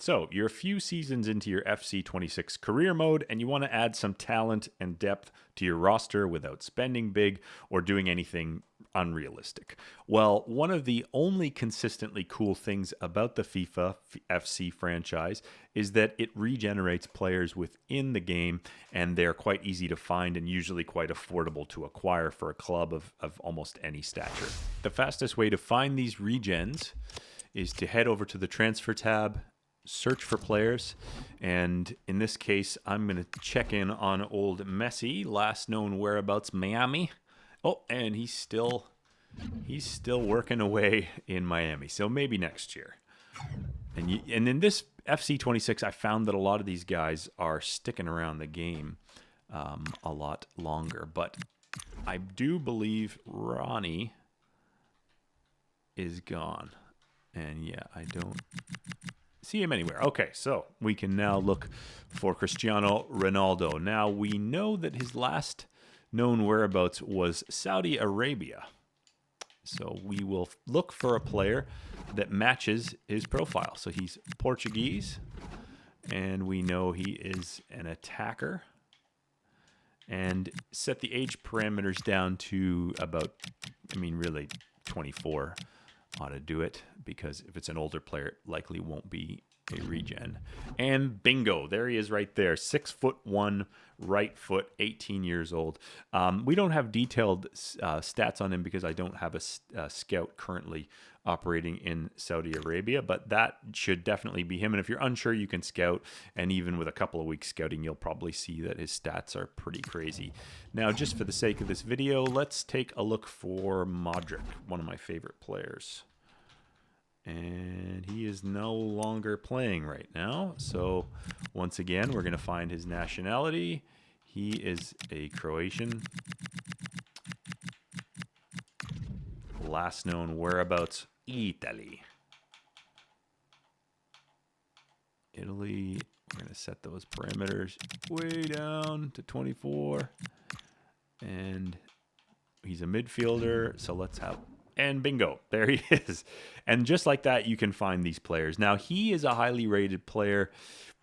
So you're a few seasons into your FC26 career mode and you want to add some talent and depth to your roster without spending big or doing anything unrealistic. Well, one of the only consistently cool things about the FIFA FC franchise is that it regenerates players within the game, and they're quite easy to find and usually quite affordable to acquire for a club of almost any stature. The fastest way to find these regens is to head over to the transfer tab, search for players, and in this case, I'm going to check in on old Messi, last known whereabouts Miami. Oh, and he's still working away in Miami, so maybe next year. And in this FC26, I found that a lot of these guys are sticking around the game a lot longer, but I do believe Ronnie is gone, and yeah, I don't see him anywhere. Okay, so we can now look for Cristiano Ronaldo. Now, we know that his last known whereabouts was Saudi Arabia. So we will look for a player that matches his profile. So he's Portuguese, and we know he is an attacker. And set the age parameters down to about, really 24 ought to do it, because if it's an older player, it likely won't be a regen. And bingo, there he is right there. 6'1", right foot, 18 years old. We don't have detailed stats on him because I don't have a scout currently operating in Saudi Arabia, but that should definitely be him. And if you're unsure, you can scout, and even with a couple of weeks scouting, you'll probably see that his stats are pretty crazy. Now, just for the sake of this video, let's take a look for Modric, one of my favorite players. And he is no longer playing right now. So once again, we're going to find his nationality. He is a Croatian. Last known whereabouts, Italy. Italy, we're going to set those parameters way down to 24. And he's a midfielder, so let's have... And bingo, there he is. And just like that, you can find these players. Now, he is a highly rated player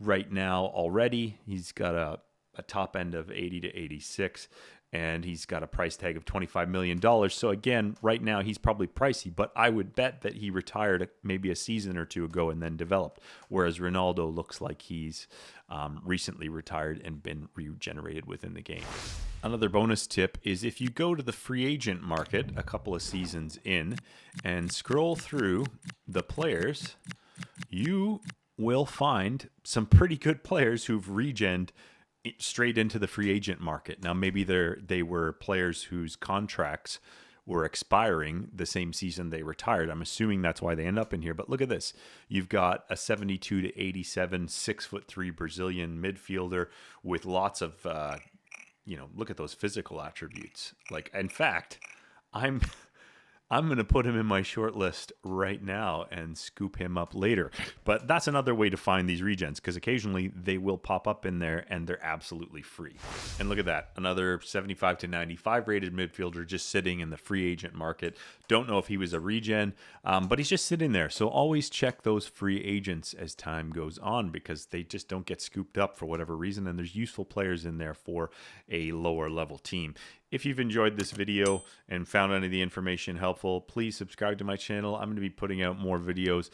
right now already. He's got a top end of 80 to 86, and he's got a price tag of $25 million. So again, right now, he's probably pricey, but I would bet that he retired maybe a season or two ago and then developed, whereas Ronaldo looks like he's recently retired and been regenerated within the game. Another bonus tip is if you go to the free agent market a couple of seasons in and scroll through the players, you will find some pretty good players who've regened straight into the free agent market. Now, maybe they were players whose contracts were expiring the same season they retired. I'm assuming that's why they end up in here. But look at this. You've got a 72 to 87, 6'3" Brazilian midfielder with lots of, look at those physical attributes. Like, in fact, I'm going to put him in my short list right now and scoop him up later. But that's another way to find these regens, because occasionally they will pop up in there and they're absolutely free. And look at that. Another 75 to 95 rated midfielder just sitting in the free agent market. Don't know if he was a regen, but he's just sitting there. So always check those free agents as time goes on, because they just don't get scooped up for whatever reason. And there's useful players in there for a lower level team. If you've enjoyed this video and found any of the information helpful, please subscribe to my channel. I'm going to be putting out more videos,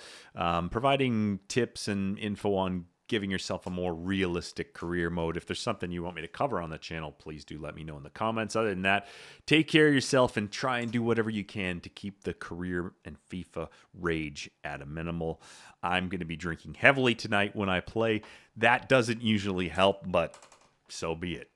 providing tips and info on giving yourself a more realistic career mode. If there's something you want me to cover on the channel, please do let me know in the comments. Other than that, take care of yourself and try and do whatever you can to keep the career and FIFA rage at a minimal. I'm going to be drinking heavily tonight when I play. That doesn't usually help, but so be it.